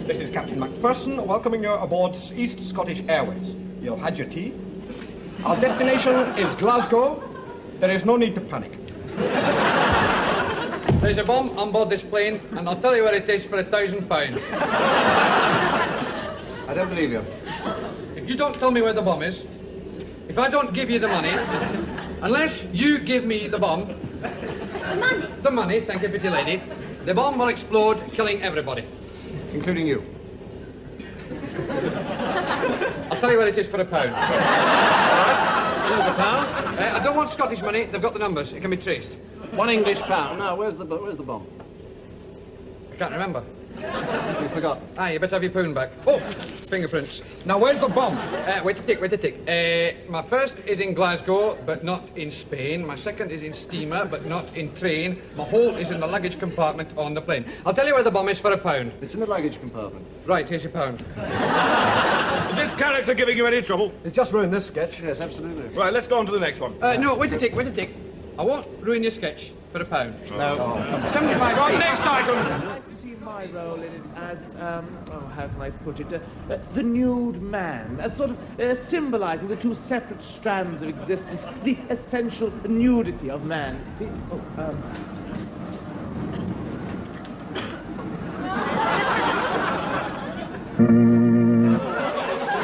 This is Captain Macpherson welcoming you aboard East Scottish Airways. You've had your tea. Our destination is Glasgow. There is no need to panic. There's a bomb on board this plane, and I'll tell you where it is for £1,000. I don't believe you. If you don't tell me where the bomb is, if I don't give you the money, unless you give me the bomb... The money? The money, thank you, pretty lady. The bomb will explode, killing everybody. Including you. I'll tell you where it is for £1. There's £1. I don't want Scottish money. They've got the numbers. It can be traced. £1 English. Now, where's the bomb? I can't remember. You forgot. You better have your poon back. Oh, fingerprints. Now, where's the bomb? Wait a tick. My first is in Glasgow, but not in Spain. My second is in steamer, but not in train. My whole is in the luggage compartment on the plane. I'll tell you where the bomb is for £1. It's in the luggage compartment. Right, here's your £1. Is this character giving you any trouble? It's just ruined this sketch. Yes, absolutely. Right, let's go on to the next one. No, wait a tick. I won't ruin your sketch for £1. No. 75 Right, feet. next item. I see my role in it as, how can I put it, the nude man, as sort of symbolizing the two separate strands of existence, the essential nudity of man.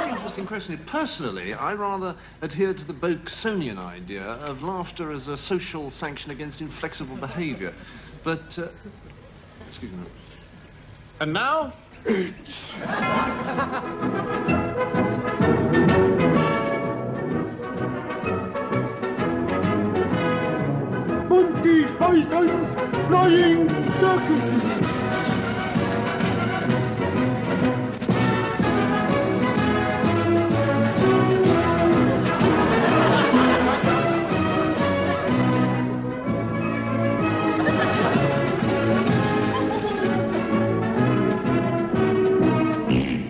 Interesting question. Personally, I rather adhere to the Boksonian idea of laughter as a social sanction against inflexible behaviour. But, excuse me. And now? Monty Python's Flying Circus.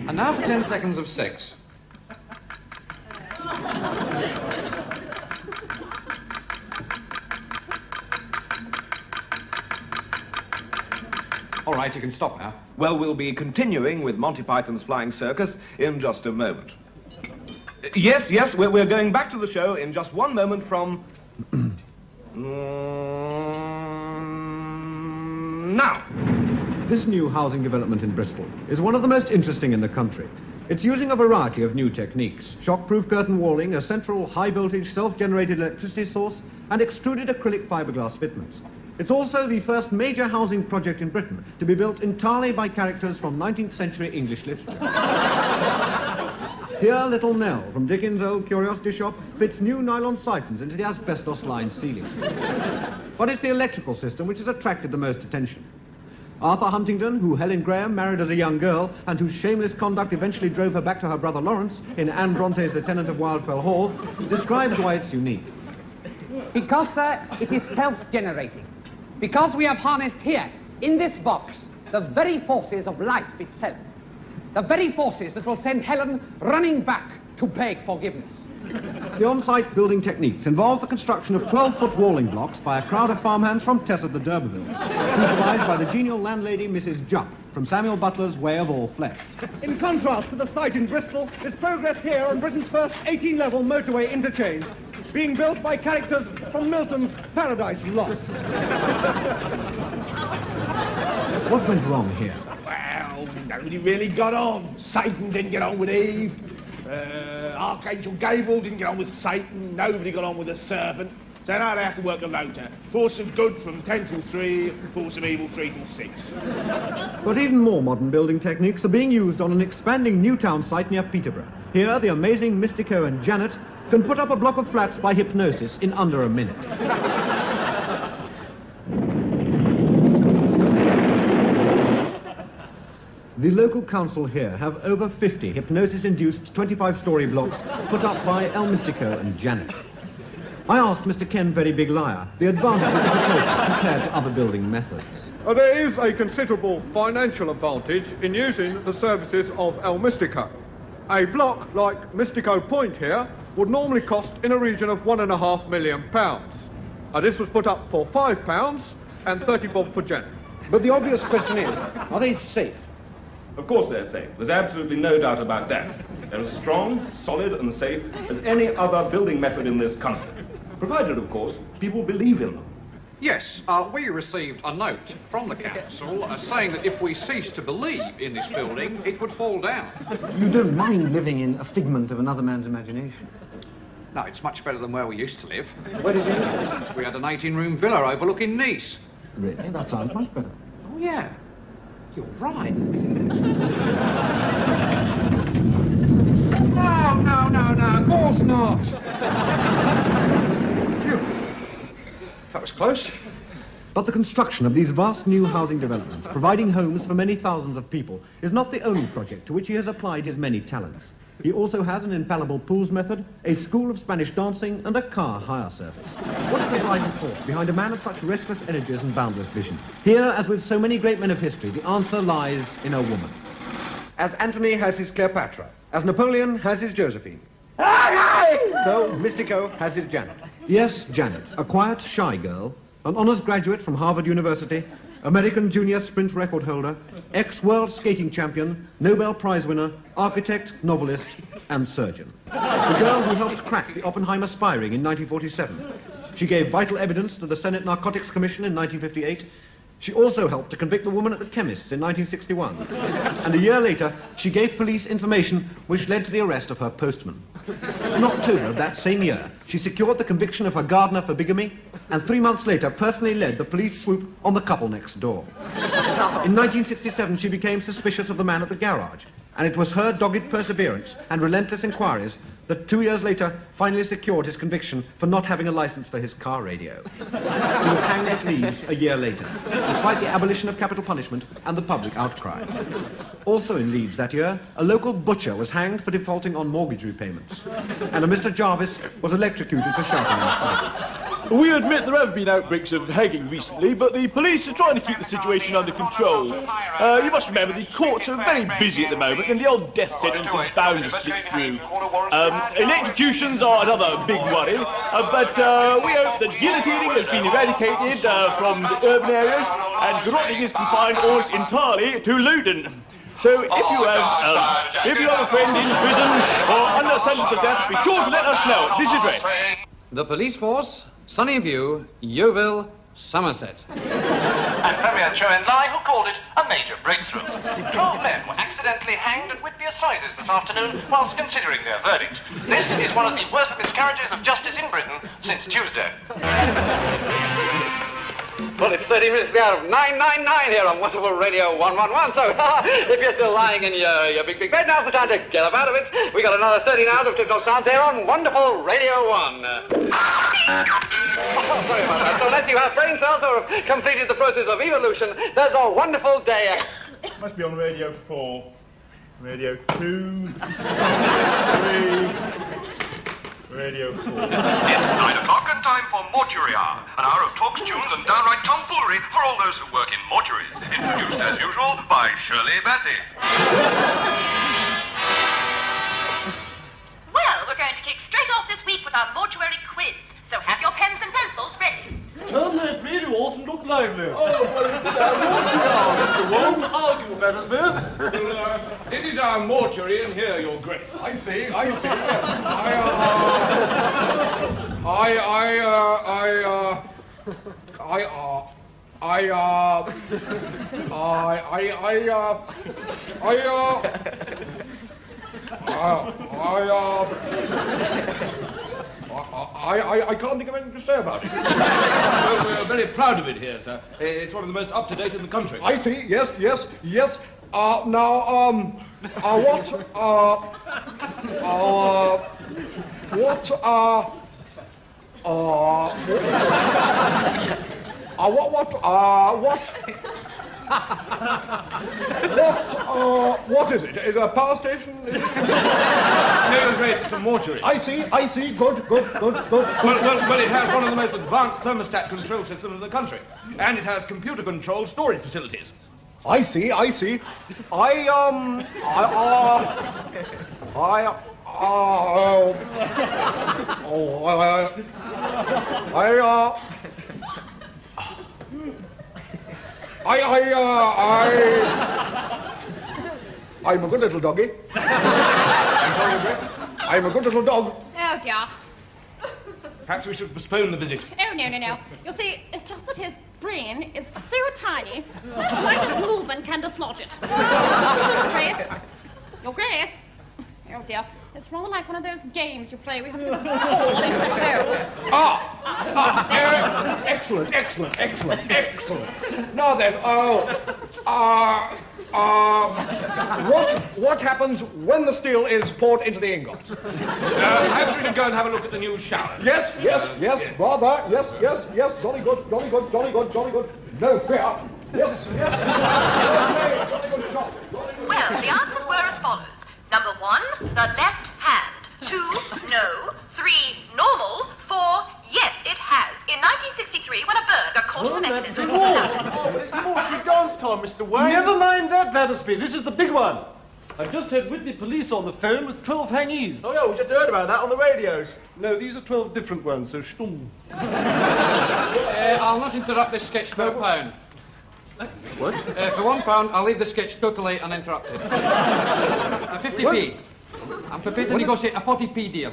And now for 10 seconds of sex. All right, you can stop now. Well, we'll be continuing with Monty Python's Flying Circus in just a moment. Yes, we're going back to the show in just one moment from... now. This new housing development in Bristol is one of the most interesting in the country. It's using a variety of new techniques: shockproof curtain walling, a central high-voltage self-generated electricity source, and extruded acrylic fiberglass fitments. It's also the first major housing project in Britain to be built entirely by characters from 19th century English literature. Here, Little Nell from Dickens' old curiosity shop fits new nylon siphons into the asbestos-lined ceiling. But it's the electrical system which has attracted the most attention. Arthur Huntingdon, who Helen Graham married as a young girl and whose shameless conduct eventually drove her back to her brother Lawrence in Anne Bronte's The Tenant of Wildfell Hall, describes why it's unique. Because, sir, it is self-generating. Because we have harnessed here, in this box, the very forces of life itself. The very forces that will send Helen running back to beg forgiveness. The on-site building techniques involve the construction of 12-foot walling blocks by a crowd of farmhands from Tess of the D'Urbervilles, supervised by the genial landlady Mrs. Jupp from Samuel Butler's Way of All Flesh. In contrast to the site in Bristol is progress here on Britain's first 18-level motorway interchange, being built by characters from Milton's Paradise Lost. What went wrong here? Well, nobody really got on. Satan didn't get on with Eve. Archangel Gabriel didn't get on with Satan. Nobody got on with the serpent. So now they have to work a rota. Force of good from 10 till 3, force of evil 3 till 6. But even more modern building techniques are being used on an expanding new town site near Peterborough. Here, the amazing Mystico and Janet can put up a block of flats by hypnosis in under a minute. The local council here have over 50 hypnosis-induced 25-storey blocks put up by El Mystico and Janet. I asked Mr. Ken Very Big Liar the advantages of hypnosis compared to other building methods. There is a considerable financial advantage in using the services of El Mystico. A block like Mystico Point here would normally cost in a region of £1.5 million. This was put up for £5 and 30 bob for Janet. But the obvious question is, are they safe? Of course they're safe. There's absolutely no doubt about that. They're as strong, solid, and safe as any other building method in this country. Provided, of course, people believe in them. Yes, we received a note from the council saying that if we ceased to believe in this building, it would fall down. You don't mind living in a figment of another man's imagination? No, it's much better than where we used to live. Where did you live? We had an 18-room villa overlooking Nice. Really? That sounds much better. Oh, yeah. You're right. No, of course not. Phew. That was close. But the construction of these vast new housing developments, providing homes for many thousands of people, is not the only project to which he has applied his many talents. He also has an infallible pools method, a school of Spanish dancing, and a car hire service. What is the driving force behind a man of such restless energies and boundless vision? Here, as with so many great men of history, the answer lies in a woman. As Antony has his Cleopatra, as Napoleon has his Josephine, so Mystico has his Janet. Yes, Janet, a quiet, shy girl, an honours graduate from Harvard University, American junior sprint record holder, ex-world skating champion, Nobel Prize winner, architect, novelist, and surgeon. The girl who helped crack the Oppenheimer spy ring in 1947. She gave vital evidence to the Senate Narcotics Commission in 1958. She also helped to convict the woman at the chemist's in 1961. And a year later, she gave police information which led to the arrest of her postman. In October of that same year, she secured the conviction of her gardener for bigamy, and 3 months later personally led the police swoop on the couple next door. In 1967, she became suspicious of the man at the garage, and it was her dogged perseverance and relentless inquiries that 2 years later finally secured his conviction for not having a license for his car radio. He was hanged at Leeds a year later, despite the abolition of capital punishment and the public outcry. Also in Leeds that year, a local butcher was hanged for defaulting on mortgage repayments, and a Mr. Jarvis was electrocuted for shouting in a pub. We admit there have been outbreaks of hanging recently, but the police are trying to keep the situation under control. You must remember the courts are very busy at the moment, and the old death sentence is bound to slip through. Electrocutions are another big worry, but we hope that guillotining has been eradicated from the urban areas, and garroting is confined almost entirely to Luton. So if you have a friend in prison or under sentence of death, be sure to let us know at this address. The police force, Sunnyview, Yeovil, Somerset. And Premier Chou-en-lai, who called it a major breakthrough. 12 men were accidentally hanged at Whitby Assizes this afternoon whilst considering their verdict. This is one of the worst miscarriages of justice in Britain since Tuesday. Well, it's 30 minutes to the hour of 999 here on wonderful Radio 111, so if you're still lying in your big bed, now's the time to get up out of it. We got another 13 hours of tip-top sounds here on wonderful Radio 1. Oh, sorry about that. So unless you have brain cells or have completed the process of evolution, there's a wonderful day ahead. Must be on Radio 4, Radio 2, 3, Radio 4. It's 9 o'clock and time for Mortuary Hour, an hour of talks, tunes and downright tomfoolery for all those who work in mortuaries. Introduced as usual by Shirley Bassey. Well, we're going to kick straight off this week with our mortuary quiz, so have your pens and pencils ready. Turn that radio off and look lively. Oh, well, Mr. Won't argue about us, Smith. This is our mortuary, and here, Your Grace. I see. I can't think of anything to say about it. Well, we're very proud of it here, sir. It's one of the most up-to-date in the country. I see. Yes. What is it? Is it a power station? No, Your Grace, it's a mortuary. I see. Good. Well, it has one of the most advanced thermostat control systems in the country. And it has computer-controlled storage facilities. I see. I'm a good little doggy. I'm sorry, Grace. I'm a good little dog. Oh, dear. Perhaps we should postpone the visit. Oh, no. You see, it's just that his brain is so tiny, the slightest movement can dislodge it. Grace? Your Grace? Oh, dear. It's rather like one of those games you play. We have to put a ball into the hole. Excellent. Now then, what happens when the steel is poured into the ingots? Perhaps we should go and have a look at the new shower. Yes, rather. Yes. Jolly good. No fear. Yes. Jolly good shot. Well, the answers were as follows. Number 1, the left hand. 2, no. 3, normal. 4, yes, it has. In 1963, when a bird got caught in the mechanism. It's mortuary dance time, Mr. Wayne. Never mind that, Battersby. This is the big one. I've just had Whitney Police on the phone with 12 hangees. Oh, yeah, we just heard about that on the radios. No, these are 12 different ones, so stumm. I'll not interrupt this sketch for £1. What? For £1, I'll leave the sketch totally uninterrupted. 50p. I'm prepared to negotiate a 40p deal.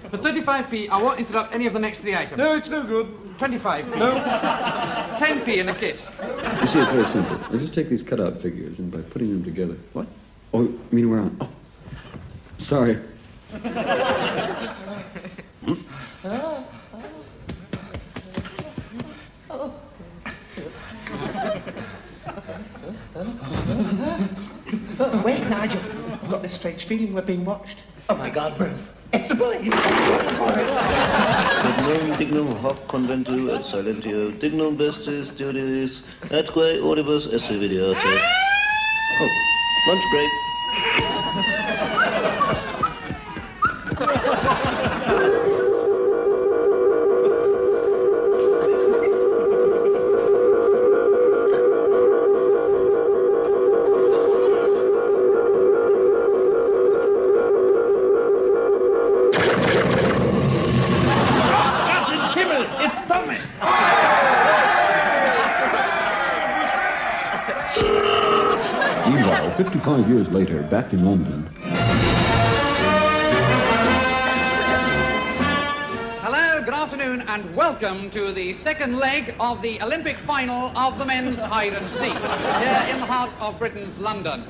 For 35p, I won't interrupt any of the next 3 items. No, it's no good. 25p. No. 10p in the kiss. You see, it's very simple. I just take these cutout figures and by putting them together... What? Oh, you mean we're on... Oh, sorry. Wait, Nigel. I've got this strange feeling we're being watched. Oh, my God, Bruce. It's the police. Dignum, dignum, hoc conventu et silentio, dignum vestis studis, atque oribus esse videate. Oh, lunch break. Tommy! 55 years later, back in London. Hello, good afternoon, and welcome to the second leg of the Olympic final of the men's hide and seek, here in the heart of Britain's London.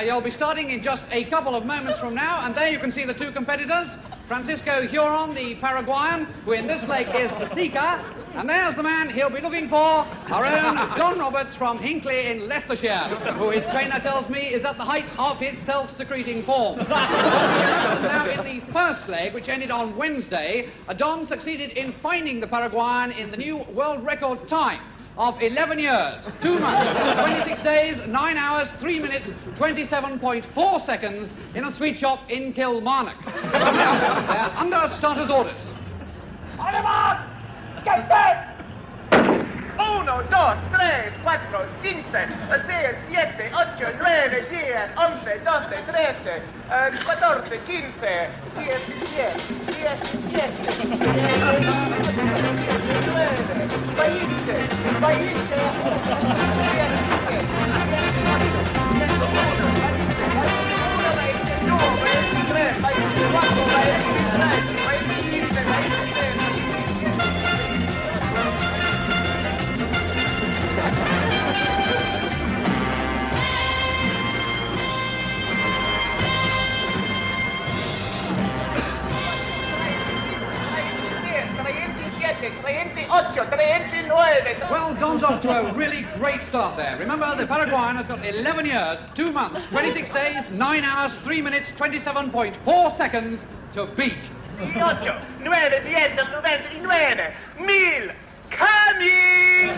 You'll be starting in just a couple of moments from now, and there you can see the two competitors. Francisco Huron, the Paraguayan, who in this leg is the seeker, and there's the man he'll be looking for, our own Don Roberts from Hinckley in Leicestershire, who his trainer tells me is at the height of his self-secreting form. Now, in the first leg, which ended on Wednesday, Don succeeded in finding the Paraguayan in the new world record time of 11 years, 2 months, 26 days, 9 hours, 3 minutes, 27.4 seconds in a sweet shop in Kilmarnock. Now, they're under starters' orders. On the marks! Get set! 1, 2, 3, 4, 5, 6, 7, 8, 9, 10, 11, 12, 13, 14, 15, Well, Don's off to a really great start there. Remember, the Paraguayan has got 11 years, 2 months, 26 days, 9 hours, 3 minutes, 27.4 seconds to beat. 8, 9, 10, 99, 1000, coming!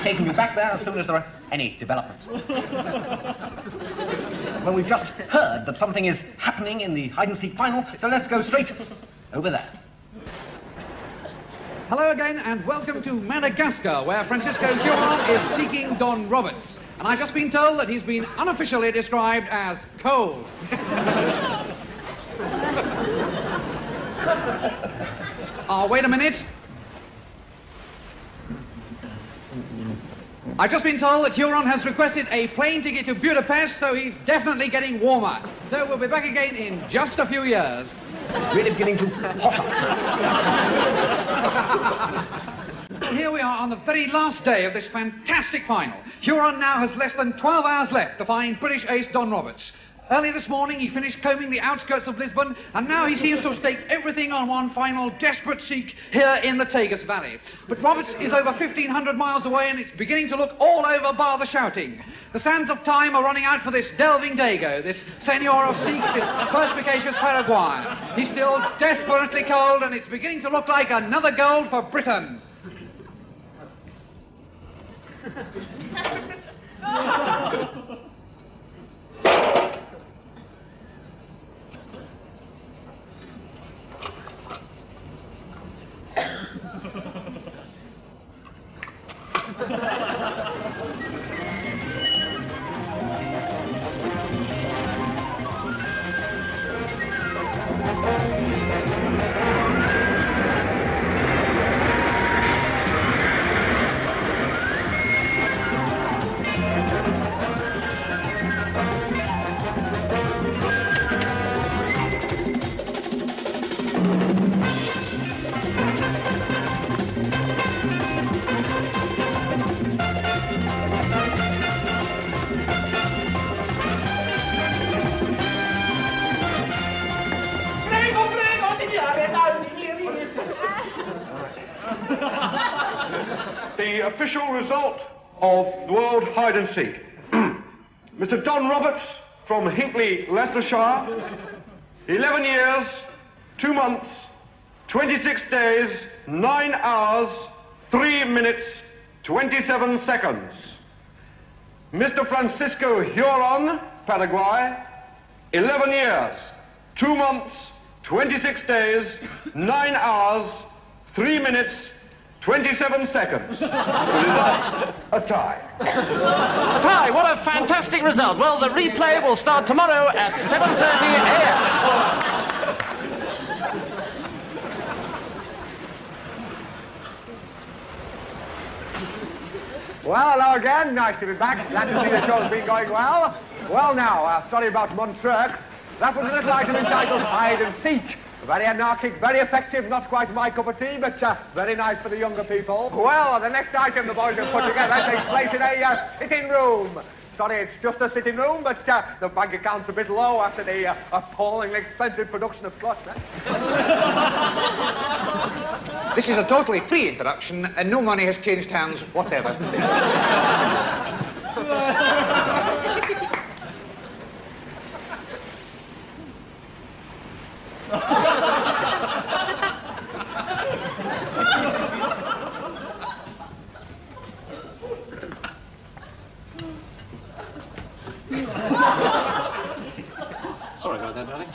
taking you back there as soon as there are any developments. Well, we've just heard that something is happening in the hide-and-seek final, so let's go straight over there. Hello again, and welcome to Madagascar, where Francisco Huron is seeking Don Roberts. And I've just been told that he's been unofficially described as cold. Oh, wait a minute. I've just been told that Huron has requested a plane ticket to Budapest, so he's definitely getting warmer. So we'll be back again in just a few years. Really beginning to hot up. Here we are on the very last day of this fantastic final. Huron now has less than 12 hours left to find British ace Don Roberts. Early this morning, he finished combing the outskirts of Lisbon, and now he seems to have staked everything on one final desperate seek here in the Tagus Valley. But Roberts is over 1,500 miles away, and it's beginning to look all over bar the shouting. The sands of time are running out for this delving Dago, this senior of Seek, this perspicacious Paraguayan. He's still desperately cold, and it's beginning to look like another gold for Britain. The official result of the World Hide and Seek. Mr. Don Roberts from Hinckley, Leicestershire, 11 years, 2 months, 26 days, 9 hours, 3 minutes, 27 seconds. Mr. Francisco Huron, Paraguay, 11 years, 2 months, 26 days, 9 hours, 3 minutes, 27 seconds. The result, a tie. A tie, what a fantastic result. Well, the replay will start tomorrow at 7:30 a.m. Well, hello again. Nice to be back. Glad to see the show's been going well. Well, now, sorry about Montreux. That was a little item entitled Hide and Seek. Very anarchic, very effective, not quite my cup of tea, but very nice for the younger people. Well, the next item the boys have put together takes place in a sitting room. Sorry, it's just a sitting room, but the bank account's a bit low after the appallingly expensive production of Clutch. This is a totally free introduction, and no money has changed hands whatever. Sorry about that, darling.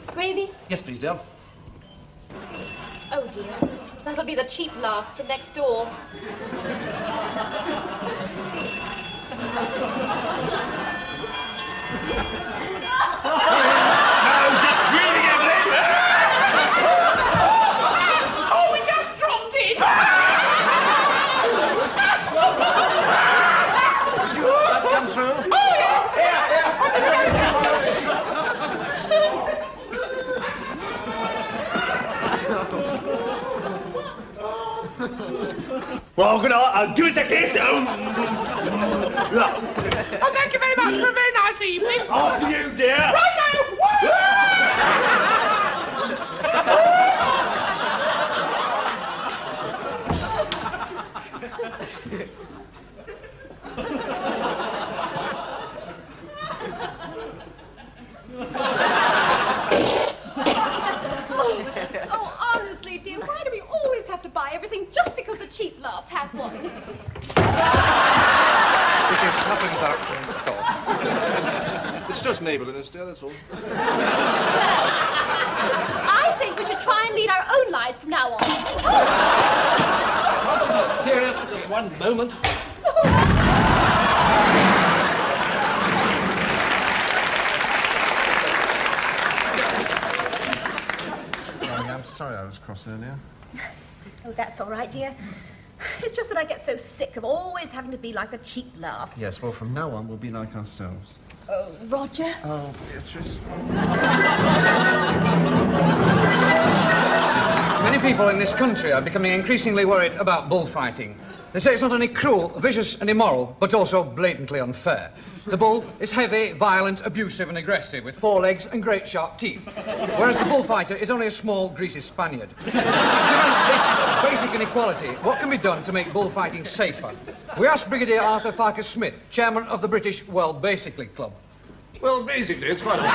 Gravy? Yes, please, dear. Oh, dear. That'll be the cheap laughs from next door. Oh, we just dropped it! Did you let that come through? Oh, yes! Well, good night. I'll do us a kiss. Oh, thank you very much for a very nice evening. After you, dear. Righto! Oh, honestly, dear, why do we always have to buy everything just because the cheap laughs have It's just neighbourliness, dear, that's all. I think we should try and lead our own lives from now on. Can't you be serious for just one moment? I'm sorry I was cross earlier. Oh, that's all right, dear. It's just that I get so sick of always having to be like the cheap laughs. Yes, well, from now on, we'll be like ourselves. Oh, Roger. Oh, Beatrice. Many people in this country are becoming increasingly worried about bullfighting. They say it's not only cruel, vicious and immoral, but also blatantly unfair. The bull is heavy, violent, abusive and aggressive, with 4 legs and great sharp teeth, whereas the bullfighter is only a small, greasy Spaniard. Given this basic inequality, what can be done to make bullfighting safer? We asked Brigadier Arthur Farkas Smith, chairman of the British World Basically Club. Well, basically, it's quite those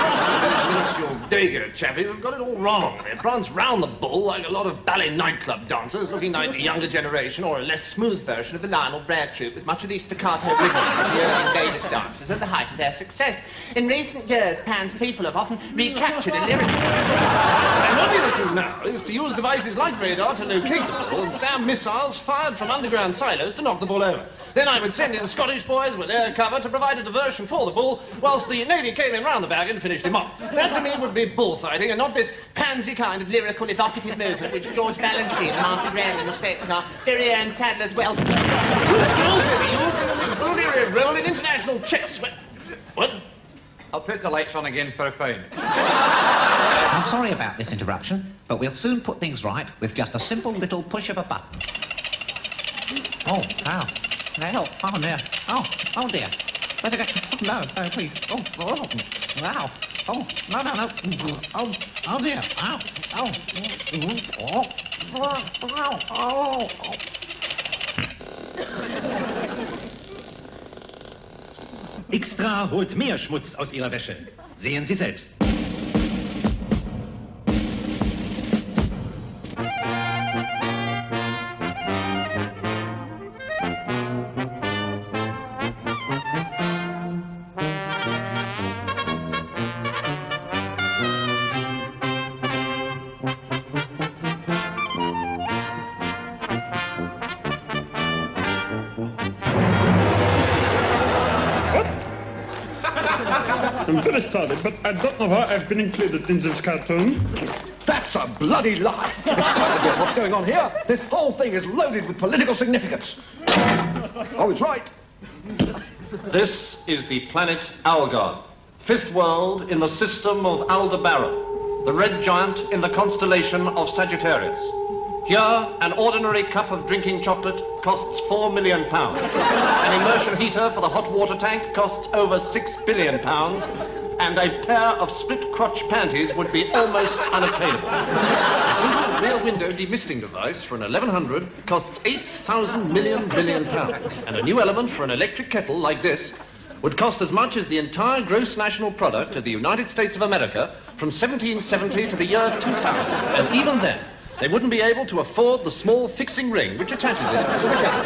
minuscule Dago chappies have got it all wrong. They prance round the bull like a lot of ballet nightclub dancers looking like the younger generation or a less smooth version of the Lionel Bragg troupe with much of the staccato rhythms of the early Davis dancers at the height of their success. In recent years, Pan's people have often recaptured a lyric. And what we must do now is to use devices like radar to locate the bull and SAM missiles fired from underground silos to knock the bull over. Then I would send in Scottish boys with air cover to provide a diversion for the bull, whilst the Navy came in round the bag and finished him off. That, to me, would be bullfighting, and not this pansy kind of lyrical, evocative movement which George Balanchine and Martha Graham in the States and our very own Sadler's Well. Troops can also be used in an extraordinary role in international chess. What? I'll put the lights on again for a pound. I'm sorry about this interruption, but we'll soon put things right with just a simple little push of a button. Oh, ow. Help. Oh, dear. Oh, dear. Where's it going? Oh, no, please. Oh, ow. Oh, no. Oh, dear. Ow. Oh. Extra holt mehr Schmutz aus Ihrer Wäsche. Sehen Sie selbst. I'm very sorry, but I don't know why I've been included in this cartoon. That's a bloody lie! It's time to guess what's going on here. This whole thing is loaded with political significance. Oh, it's right. This is the planet Algon, 5th world in the system of Aldebaran, the red giant in the constellation of Sagittarius. Here, an ordinary cup of drinking chocolate costs £4 million. An immersion heater for the hot water tank costs over £6 billion. And a pair of split-crotch panties would be almost unobtainable. A simple rear window demisting device for an 1100 costs £8,000 billion. And a new element for an electric kettle like this would cost as much as the entire gross national product of the United States of America from 1770 to the year 2000. And even then, they wouldn't be able to afford the small fixing ring which attaches it to the kettle.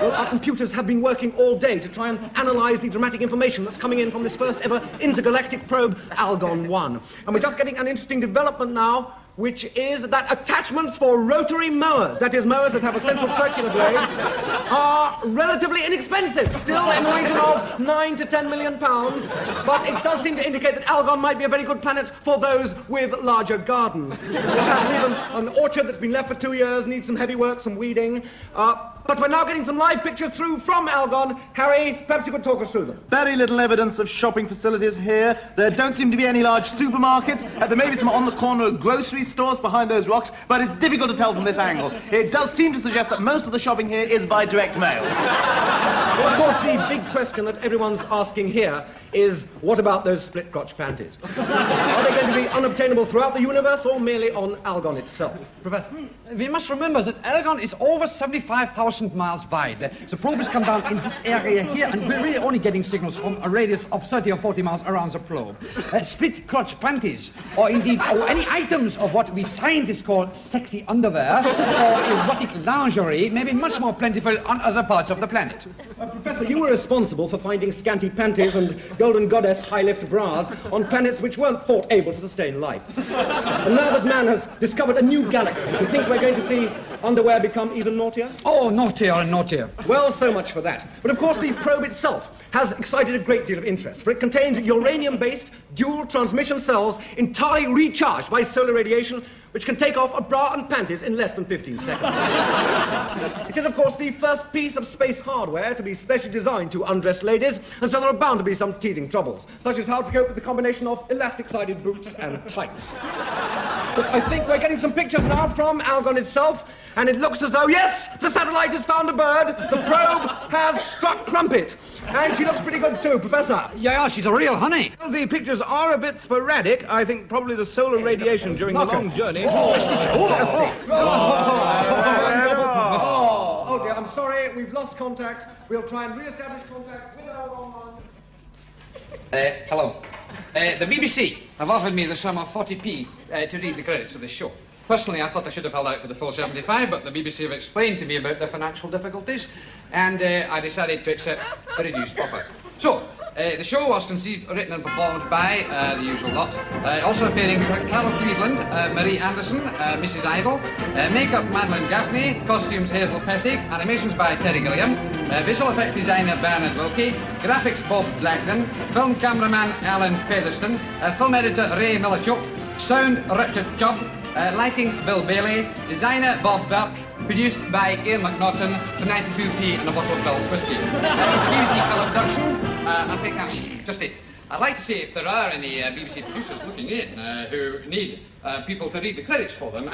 Well, our computers have been working all day to try and analyze the dramatic information that's coming in from this first ever intergalactic probe, Algon 1. And we're just getting an interesting development now, which is that attachments for rotary mowers, that is, mowers that have a central circular blade, are relatively inexpensive, still in the region of £9 to £10 million, but it does seem to indicate that Algon might be a very good planet for those with larger gardens. Perhaps even an orchard that's been left for 2 years, needs some heavy work, some weeding. But we're now getting some live pictures through from Algon. Harry, perhaps you could talk us through them. Very little evidence of shopping facilities here. There don't seem to be any large supermarkets. There may be some on-the-corner grocery stores behind those rocks, but it's difficult to tell from this angle. It does seem to suggest that most of the shopping here is by direct mail. Well, of course, the big question that everyone's asking here is, what about those split-crotch panties? Are they going to be unobtainable throughout the universe or merely on Algon itself? Professor? We must remember that Algon is over 75,000 1,000 miles wide. The probe has come down in this area here, and we're really only getting signals from a radius of 30 or 40 miles around the probe. Split crotch panties, or indeed any items of what we scientists call sexy underwear or erotic lingerie may be much more plentiful on other parts of the planet. Professor, you were responsible for finding scanty panties and golden goddess high-lift bras on planets which weren't thought able to sustain life. And now that man has discovered a new galaxy, do you think we're going to see underwear become even naughtier? Oh, naughtier and naughtier. Well, so much for that. But of course, the probe itself has excited a great deal of interest, for it contains uranium-based dual transmission cells entirely recharged by solar radiation, which can take off a bra and panties in less than 15 seconds. It is, of course, the first piece of space hardware to be specially designed to undress ladies, and so there are bound to be some teething troubles, such as how to cope with the combination of elastic-sided boots and tights. But I think we're getting some pictures now from Algon itself, and it looks as though, yes, the satellite has found a bird, the probe has struck Crumpet, and she looks pretty good too, Professor. Yeah, she's a real honey. Well, the pictures are a bit sporadic. I think probably the solar radiation during the long journey. Oh dear, I'm sorry, we've lost contact. We'll try and re-establish contact with our online. Hello. The BBC have offered me the sum of 40p to read the credits of this show. Personally, I thought I should have held out for the full 75, but the BBC have explained to me about their financial difficulties, and I decided to accept a reduced offer. So, the show was conceived, written and performed by the usual lot. Also appearing Carol Cleveland, Marie Anderson, Mrs. Idle, makeup Madeline Gaffney, costumes Hazel Pettig, animations by Terry Gilliam, visual effects designer Bernard Wilkie, graphics Bob Blackden, film cameraman Alan Featherston, film editor Ray Millichuk, sound Richard Chubb, lighting Bill Bailey, designer Bob Burke, produced by Ian McNaughton for 92p and a bottle of Bell's whiskey. It was a BBC colour production. I think that's just it. I'd like to see if there are any BBC producers looking in who need people to read the credits for them.